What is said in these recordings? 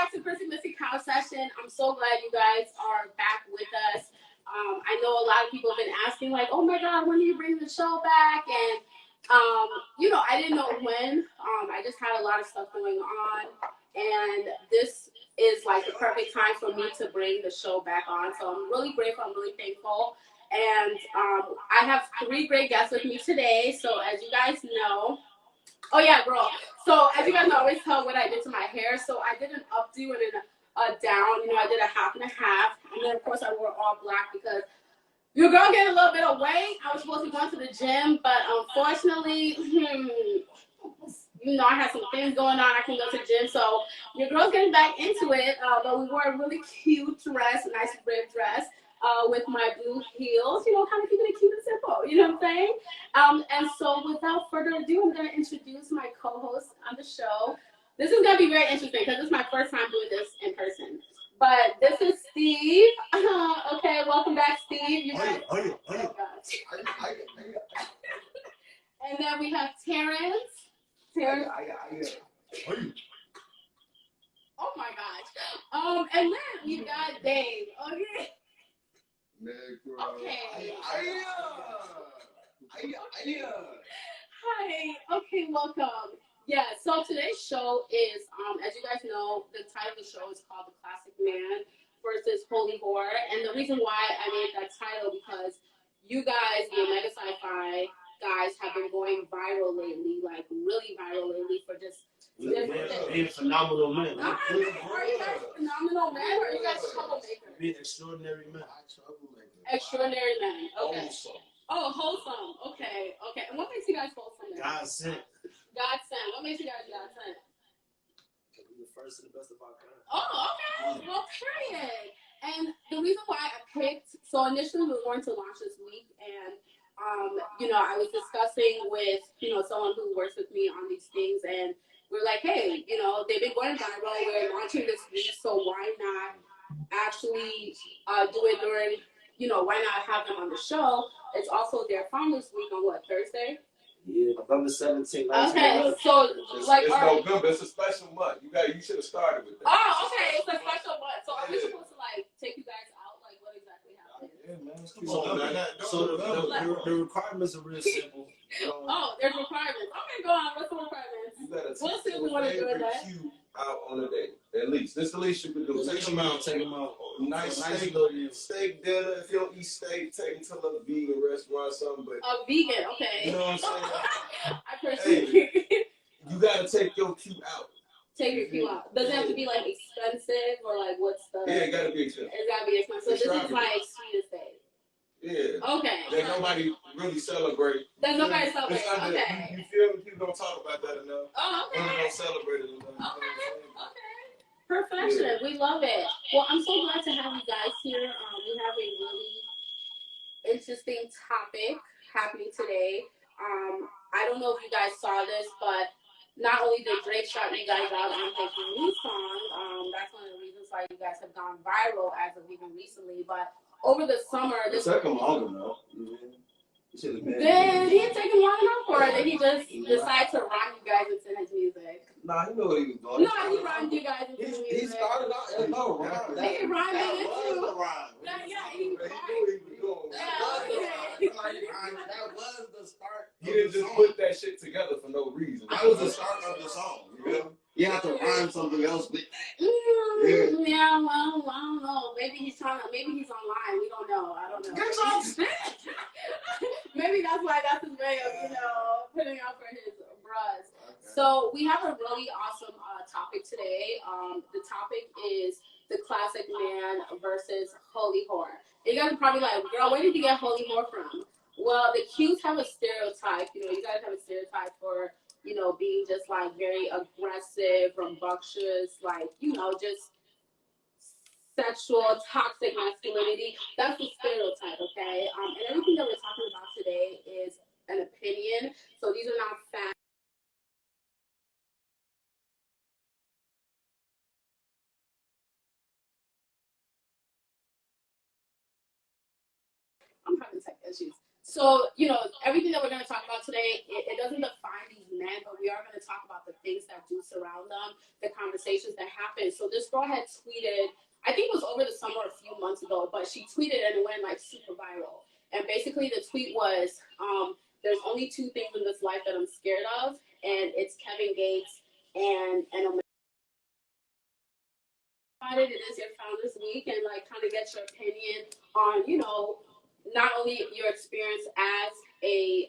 back to Prissy Missy Couch Session. I'm so glad you guys are back with us. I know a lot of people have been asking, like, oh my God, when do you bring the show back? And, I didn't know when. I just had a lot of stuff going on. And this is like the perfect time for me to bring the show back on. So I'm really grateful. I'm really thankful. And I have 3 great guests with me today. So as you guys know, oh yeah, girl. So as you guys know, I always tell what I did to my hair. So I did an updo and then a down. I did a half and a half. And then of course I wore all black because your girl gained a little bit of weight. I was supposed to be going to the gym, but unfortunately, I had some things going on. I couldn't go to the gym. So your girl's getting back into it. But we wore a really cute dress, a nice rib dress. With my blue heels, kind of keeping it cute and simple, you know what I'm saying? And so without further ado, I'm going to introduce my co-host on the show. This is going to be very interesting because this is my first time doing this in person. But this is Steve. Okay, welcome back, Steve. And then we have Terrence. Oh my gosh. And then we got Dave. Okay. Okay. Hi. Okay, welcome. Yeah, so today's show is, as you guys know, the title of the show is called The Classic Man versus Holy Whore. And the reason why I made that title because you guys, the Omega Psi Phi guys, have been going viral lately, like really viral lately for just different things. Being phenomenal men. Are you guys phenomenal men or are you guys troublemakers? Being extraordinary men. Extraordinary men. Okay. Wholesome. Oh, wholesome. Okay. And what makes you guys wholesome then? God sent. God sent. What makes you guys God sent? We're the first and the best of our kind. Oh, okay. Well, period. And the reason why I picked, so initially we were going to launch this week, and I was discussing with someone who works with me on these things, and we're like, hey, they've been going viral. We're launching this week, so why not actually do it during, why not have them on the show? It's also their Founders Week on what, Thursday? Yeah, November 17th. Okay, so it's November. It's a special month. You should have started with that. Oh, okay, it's a special month. So are we supposed to take you guys out? Like, what exactly happened? Yeah, man. So the requirements are real simple. Oh, there's requirements. Okay, go on. What's the requirements? You gotta we'll see if we want to do it. Cue out on a date. At least. This is the least you can do. Take them out. Nice steak dinner. If you don't eat steak, take them to a vegan restaurant, something. But a vegan, okay. You know what I'm saying? I appreciate it. You gotta take your cue out. Take your cue out. Does it have to be expensive or what's the? Yeah, it gotta be expensive. It's gotta be expensive. So this is sweet as steak. Yeah. Okay. That nobody really celebrate. That nobody celebrates. Okay. You feel me? People don't talk about that enough. Oh, okay. People don't celebrate it enough. Okay. Perfection. Yeah. We love it. Well, I'm so glad to have you guys here. We have a really interesting topic happening today. I don't know if you guys saw this, but not only did Drake shout you guys out on his new song, that's one of the reasons why you guys have gone viral as of even recently, but over the summer, this took him long enough. Did he take him long enough, or did he just decide to rhyme you guys into his music? Nah, he knew what he was doing. No, he rhymed you guys into his music. He started out as no rhyme. He rhymed it into. Yeah, he knew what he was doing. That was the start. He didn't just put that shit together for no reason. That was the start of the song. You know? You have to rhyme something else with that. Yeah, well, I don't know. Maybe he's online. We don't know. I don't know. Get some shit. Maybe that's why that's his way of, putting out for his bros. Okay. So we have a really awesome topic today. The topic is the classic man versus holy whore. You guys are probably like, girl, where did you get holy whore from? Well, the Qs have a stereotype. You guys have a stereotype for being just very aggressive, rambunctious, just sexual, toxic masculinity. That's the stereotype, okay? And everything that we're talking about today is an opinion. So these are not facts. I'm having tech issues. So, you know, everything that we're going to talk about today, it doesn't define these men, but we are going to talk about the things that do surround them, the conversations that happen. So this girl had tweeted, I think it was over the summer a few months ago, but she tweeted and it went like super viral. And basically the tweet was, there's only two things in this life that I'm scared of, and it's Kevin Gates and Omega. It is your Founders Week, and like kind of get your opinion on, you know, not only your experience as a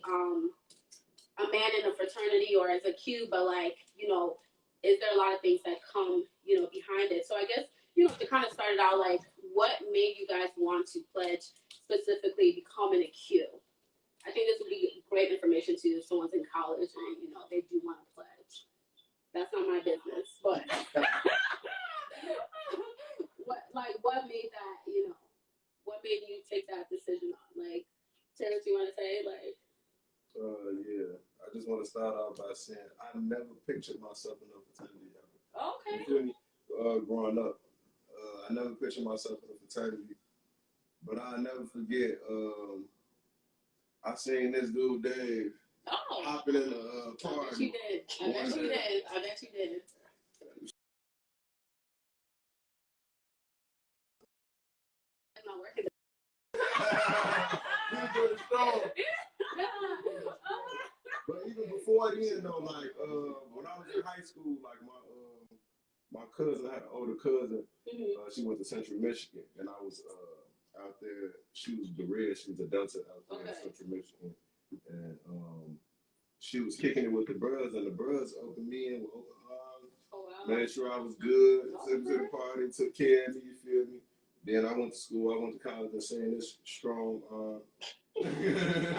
man in a fraternity or as a Q, but like, you know, is there a lot of things that come, you know, behind it? So I guess, you know, to kind of start it out, like, what made you guys want to pledge specifically becoming a Q? I think this would be great information to if someone's in college and, you know, they do want to pledge. That's not my business, but what made that, you know, what made you take that decision on? Like, Terrence, you want to say, like? Yeah. I just want to start off by saying I never pictured myself in a fraternity ever. Okay. You feel me? Growing up, I never pictured myself in a fraternity, but I'll never forget. I seen this dude Dave hopping in a party. I bet you did. I bet you did. I bet you did. It's not working. But even before then, though, like when I was in high school, like my cousin had an older cousin. She went to Central Michigan, and I was out there. She was the red. She was a Delta out there in Central Michigan, and she was kicking it with the bros, and the bros opened me in with open arms. Oh, wow. Made sure I was good. Took me to the party, took care of me. You feel me? Then I went to school. I went to college and saying this strong hopping through the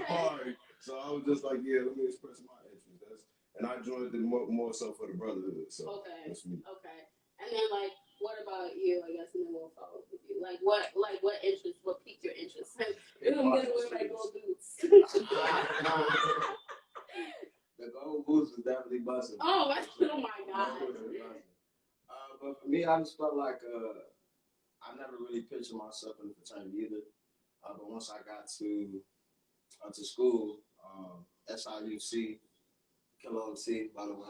party. So I was just like, yeah, let me express my interest. And I joined it more so for the brotherhood. So that's me. Okay. And then like, what about you? I guess, and then we'll follow up with you. Like what interest? What piqued your interest? I'm gonna wear my gold boots. The gold boots was definitely busting. Oh my God. But for me, I just felt like I never really pictured myself in the fraternity either. But once I got to school, SIUC, Kilo OT, by the way.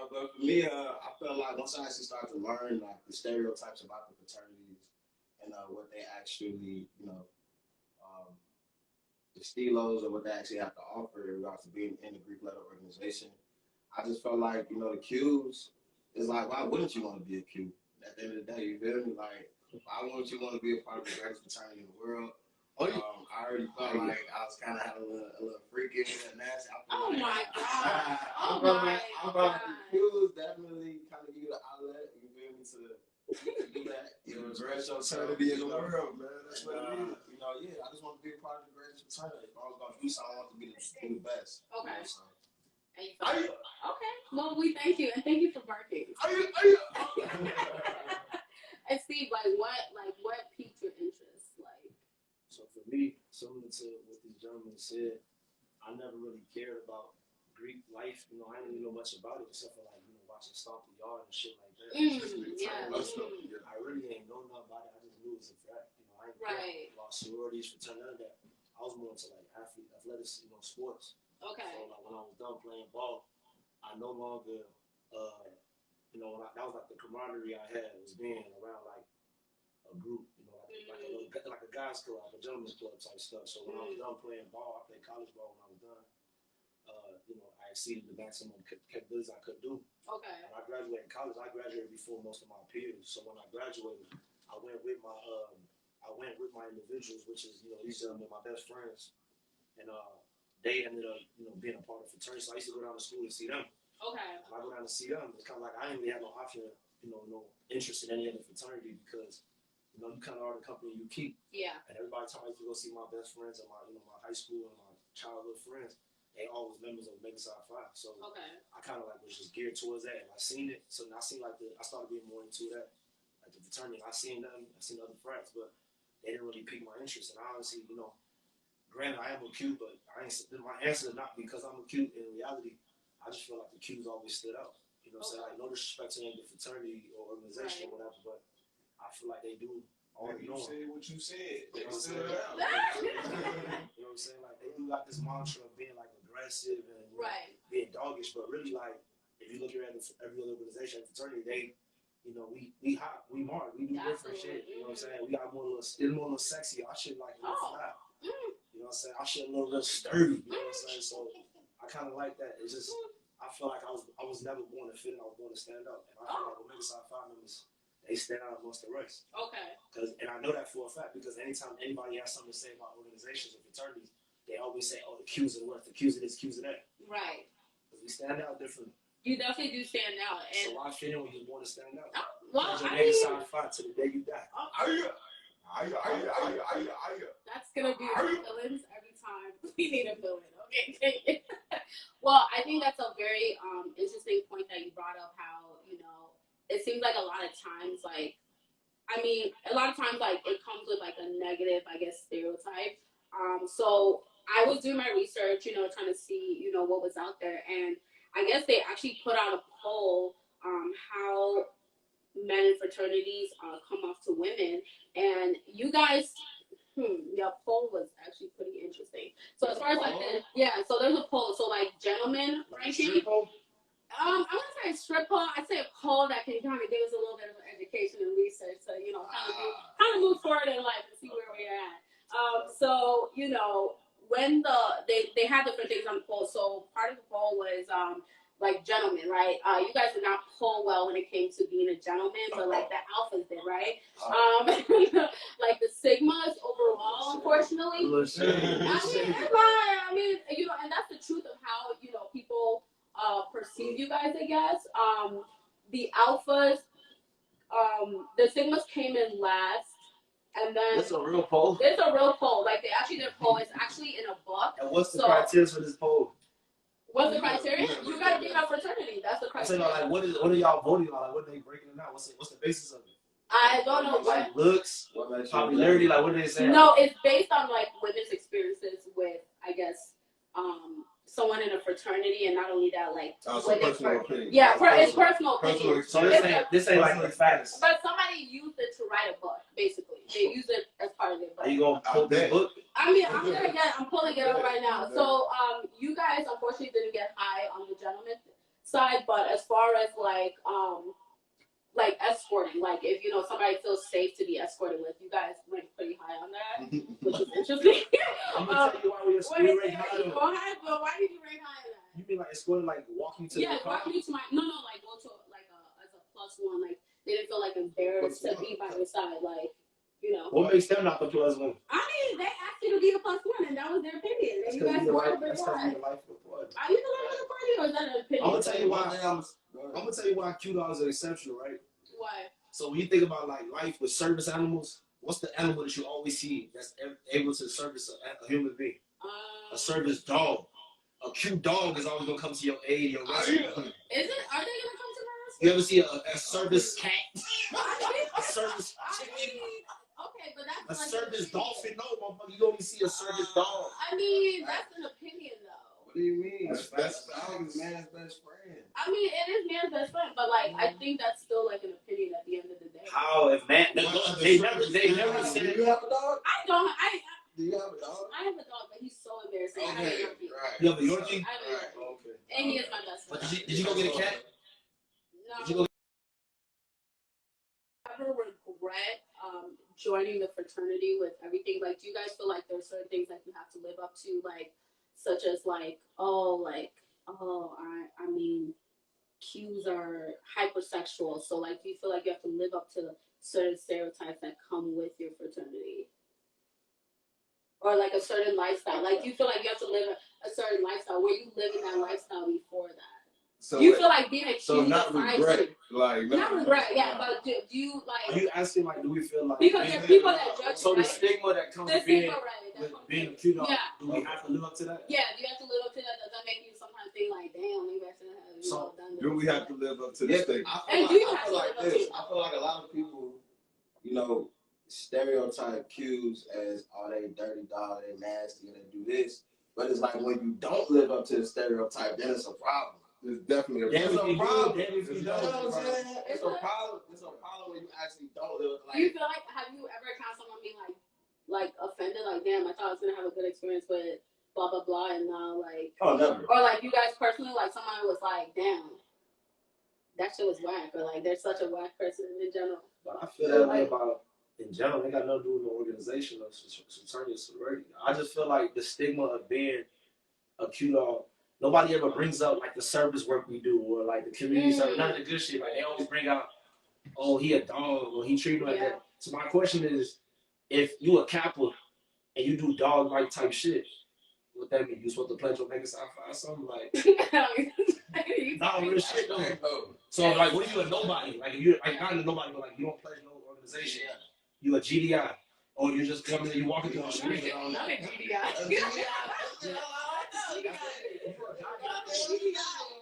But for me, I felt like once I actually started to learn like the stereotypes about the fraternities and what they actually, you know, the stilos or what they actually have to offer in regards to being in the Greek letter organization, I just felt like, you know, the Qs is like, why wouldn't you want to be a Q? At the end of the day, you feel me? Like, why wouldn't you want to be a part of the greatest fraternity in the world? I already felt like I was kind of having a little freaky and nasty. Oh my God. I'm about the Qs definitely kind of give you the outlet, you feel me, to do that. You know, dress your fraternity in the world, man. That's what it is. You know, yeah, I just want to be a part of the greatest fraternity. If I was going to do something, I want to be the best. Okay. You know, so. Okay. Well, we thank you, and thank you for barking. And Steve, what piqued your interest? Like, so for me, similar to what these gentlemen said, I never really cared about Greek life. You know, I didn't really know much about it except for like, you know, watching Stomp the Yard and shit like that. I really ain't know nothing about it. I just knew it was a fact. You know, I ain't care about sororities, fraternity, none of that. I was more into like athletics, you know, sports. Okay. So like when I was done playing ball, I no longer, you know, that was like the camaraderie I had was being around like a group, you know, like a guys club, like a gentleman's club type stuff. So when I was done playing ball, I played college ball when I was done. You know, I exceeded the maximum capabilities I could do. Okay. When I graduated college, I graduated before most of my peers. So when I graduated, I went with my individuals, which is, you know, these are my best friends, and they ended up, you know, being a part of fraternity. So I used to go down to school and see them. Okay. When I go down to see them, it's kind of like I didn't really have no option, you know, no interest in any other fraternity because, you know, you kind of are the company you keep. Yeah. And everybody time I used to go see my best friends and my, you know, my high school and my childhood friends, they all was members of Omega Psi Phi. So I kind of like was just geared towards that, and I seen it. So I seen like I started being more into that, like the fraternity. I seen them, I seen other frats, but they didn't really pique my interest. And I honestly, you know, granted I am a Q, but my answer is not because I'm a Q. In reality, I just feel like the Qs always stood out. You know what I'm saying? Like, no disrespect to any fraternity or organization or whatever, but I feel like they do already know. You said what you said. You know what I'm saying? You know what I'm saying? Like, they do got this mantra of being, like, aggressive and being doggish, but really, like, if you look at every other organization, fraternity, they, you know, we hot, we mark, we do different shit. You know what I'm saying? We got more a little sexy. Our shit like a little flat. You know what I'm saying? Our shit a little sturdy. You know what I'm saying? So I kind of like that. It's just I feel like I was never born to fit in. I was born to stand out. And I feel like Omega Psi Phi members, they stand out amongst the rest. Okay. And I know that for a fact because anytime anybody has something to say about organizations or fraternities, they always say, "Oh, the Q's are worth, the Q's of this, Q's of that." Right. Because we stand out differently. You definitely do stand out. And so why fit in when you're born to stand out? Well, Omega Psi Phi to the day you die. That's gonna be villains every time. We need a villain. Okay. Well, I think that's a very interesting point that you brought up. How it seems like a lot of times, like it comes with like a negative, I guess, stereotype. So I was doing my research, trying to see, what was out there, and I guess they actually put out a poll, how men in fraternities come off to women, and you guys, your poll was actually pretty interesting. So as far as so there's a poll. So like gentlemen ranking. I'm gonna say a strip poll. I'd say a poll that can kind of give us a little bit of education and research to kind of move forward in life and see where we're at. So when they had different things on the poll. So part of the poll was like gentlemen, right? You guys did not poll well when it came to being a gentleman, but like the alphas did, right? Like the sigmas overall, unfortunately. I mean, and that's the truth of how people perceive you guys, I guess. The alphas, the sigmas came in last. And then it's a real poll. It's a real poll. Like they actually did a poll. It's actually in a book. And what's the criteria for this poll? What's the criteria? You gotta be in a fraternity. That's the criteria. So like, what are y'all voting on? Like, what are they breaking it down? What's the basis of it? I don't know. Like looks, popularity. Like, what are they saying? No, it's based on like women's experiences with, I guess, someone in a fraternity, and not only that, like personal opinion. Yeah, it's personal opinion. So this ain't like the facts. But somebody used it to write a book. Basically, they use it as part of their book. Are you gonna pull this book? I mean, I'm pulling it up right now. So, you guys unfortunately didn't get high on the gentleman side, but as far as like escorting, like if somebody feels safe to be escorted with, you guys went pretty high on that, which is interesting. I'm gonna tell you why we rank high. But why did you rank high on that? You mean like escorting, like walking to the car? Walking to my like go to like as a plus one, like they didn't feel like embarrassed to be by your side, like. What makes them not the plus one? I mean, they asked you to be a plus one, and that was their opinion. And you guys were the plus one. Are you the life of the party? Are you the life of the party, or is that an opinion? I'm gonna tell you why Q dogs are exceptional, right? Why? So when you think about like life with service animals, what's the animal that you always see that's able to service a human being? A service dog. A cute dog is always gonna come to your aid, your rescue. Is it? Are they gonna come to my rescue? You ever see a service cat? A service chicken? Okay, but that's a service dolphin. No, motherfucker, you only see a service dog. I mean, that's an opinion, though. What do you mean? That's man's best friend. I mean, it is man's best friend, but like, I think that's still like an opinion at the end of the day. How if man? They never said. Do you have a dog? I don't. Do you have a dog? I have a dog, but he's so embarrassing. Okay, I have a Yorkie. Right. You have a Yorkie? I have a Yorkie. Oh, okay. And he is my best friend. But did you go get a cat? No. Did you go? Ever regret joining the fraternity with everything? Like, do you guys feel like there's certain things that you have to live up to, like, such as like, I mean, Qs are hypersexual, so like, do you feel like you have to live up to certain stereotypes that come with your fraternity? Or like a certain lifestyle. Like, do you feel like you have to live a certain lifestyle? Were you living that lifestyle before that? So you feel like being a Q not regret, like not regret, yeah. But do you like? Are you asking like, do we feel like? Because there are people that judge. So the stigma that comes with being a Q dog, do we have to live up to that? Yeah, do you have to live up to that? Does that make you sometimes think like, damn, maybe I shouldn't have done this? Do we have to live up to the stigma? I feel like this. I feel like a lot of people, stereotype Qs as, they dirty dog, they nasty, and they do this. But it's like when you don't live up to the stereotype, then it's a problem. It's definitely a Damn if you problem. do, damn if you You know what I'm don't. saying? It's a problem. It's a problem when you actually don't live Do you feel like, have you ever encountered someone being like offended? Like, damn, I thought I was gonna have a good experience with blah blah blah, and now like, oh, never. or like you guys personally, like someone was like, damn, that shit was whack, or like they're such a whack person in general. But I feel that way about, in general, they got nothing to do with the organization or fraternity or sorority. I just feel like the stigma of being a Q-dog, nobody ever brings up like the service work we do or like the community service, none of the good shit. Like they always bring out, oh, he a dog or he treated like that. So my question is, if you a Kappa and you do dog-like type shit, what that mean? You supposed to pledge Omega Psi Phi or something like? Nah, real shit though. So like, what are you a nobody? Like you, like not a nobody, but like you don't pledge no organization. You a GDI, or you just come in and you walking through the street. Not a GDI. If you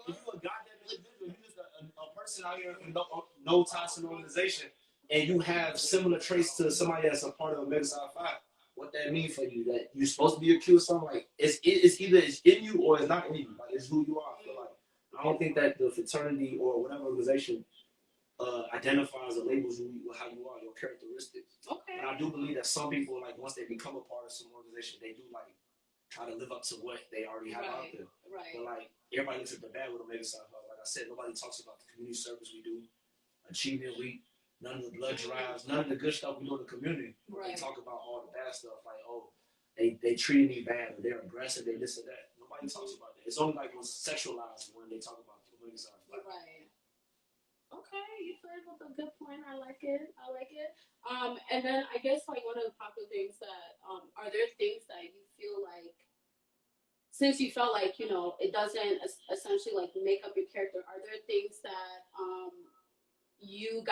a goddamn individual, you just a person out here with no ties to an organization, and you have similar traits to somebody that's a part of Omega Psi Phi. What that mean for you? That you're supposed to be accused of something? Like it's either it's in you or it's not in you. Like it's who you are. I feel like I don't think that the fraternity or whatever organization identifies or labels you how you are, your characteristics. Okay. And I do believe that some people, like once they become a part of some organization, they do like try to live up to what they already have out there. Right. But like everybody looks at the bad with Omega Psi Phi. Like I said, nobody talks about the community service we do, Achievement Week, none of the blood drives, none of the good stuff we do in the community. Right. They talk about all the bad stuff, like they treated me bad, or they're aggressive, they this and that. Nobody talks about that. It's only like what's sexualized when they talk about the Omega Psi Phi. Right. Okay, you started with a good point. I like it. And then I guess like one of the popular things that are there things that you feel like, since you felt like it doesn't essentially like make up your character, are there things that you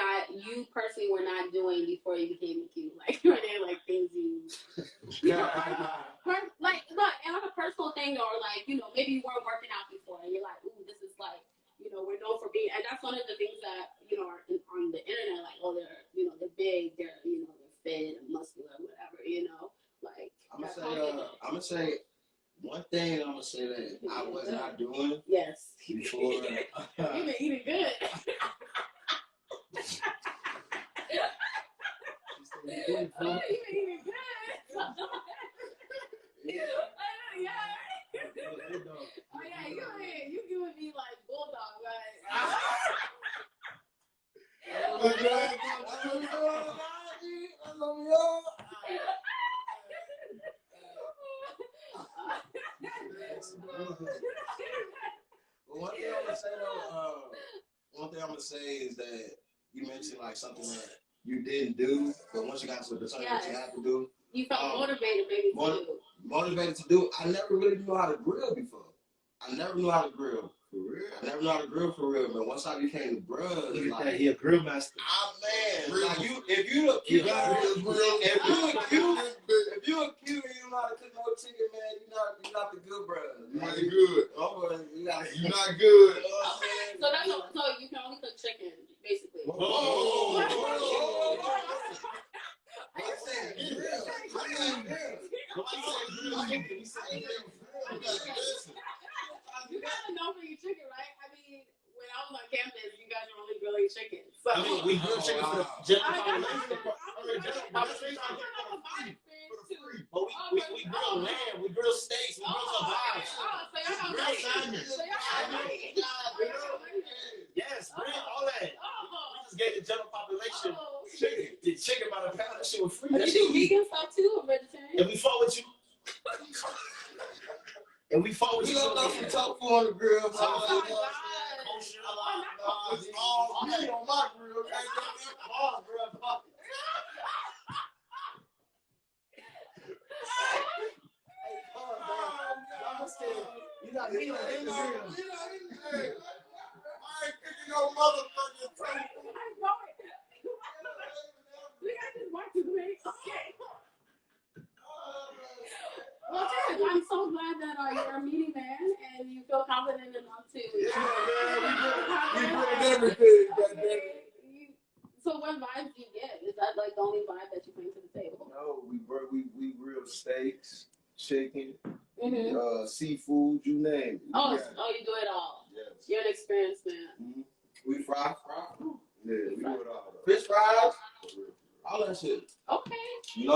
personally were not doing before you became a Q? Like are there like things you like look, and on a personal thing, or like maybe you weren't working out before and you're like, ooh, this is like we're known for being, and that's one of the things that are on the internet, like, oh, they're they're big, they're they're fit and muscular, whatever, like. I'm gonna say one thing. I'm gonna say that I was not doing. Yes. Before. You've been eating good. You've been eating good. Yeah. Oh yeah, you giving me like bulldog, right? One thing I'm gonna say is that you mentioned like something that you didn't do, but once you got to the something that you have to do, you felt motivated, maybe motivated to do. I never really knew how to grill before. I never knew how to grill. For real? I never knew how to grill for real, but once I became the bruh, look at that, he a grill master. Man, like if you a Q, if you a Q and you know how to cook no chicken, man, you're not the good bruh. You're not good. Oh, you're not good. Okay, so you can only cook chicken, basically. Whoa. You gotta know for your chicken, right? I mean, when I was on campus, you guys were only grilling chicken. So I mean, we grill chicken for the general population. But we grill lamb, we grill steaks, we grill kebabs. So y'all got money. Yes, bring all that. We just gave the general population chicken by the pound. That shit was free. But you do vegan stuff too, or vegetarian? And we fought with you. And we fought with We you. love some tofu on the grill. Oh my God. It's all meat on my grill. You got meat on the grill. I ain't cooking no motherfucking tofu. I know it. We got this work to do. Okay. Well, I'm so glad that you're a meaty man and you feel confident enough to. We did everything. So what vibes do you get? Is that like the only vibe that you bring to the table? No, we grill steaks, chicken, Mm-hmm. seafood, you name it. Oh, you do it all. Yes. You're an experienced man. Mm-hmm. We fry. Yeah, we do it all. Fish fries. All that shit. Okay. You know.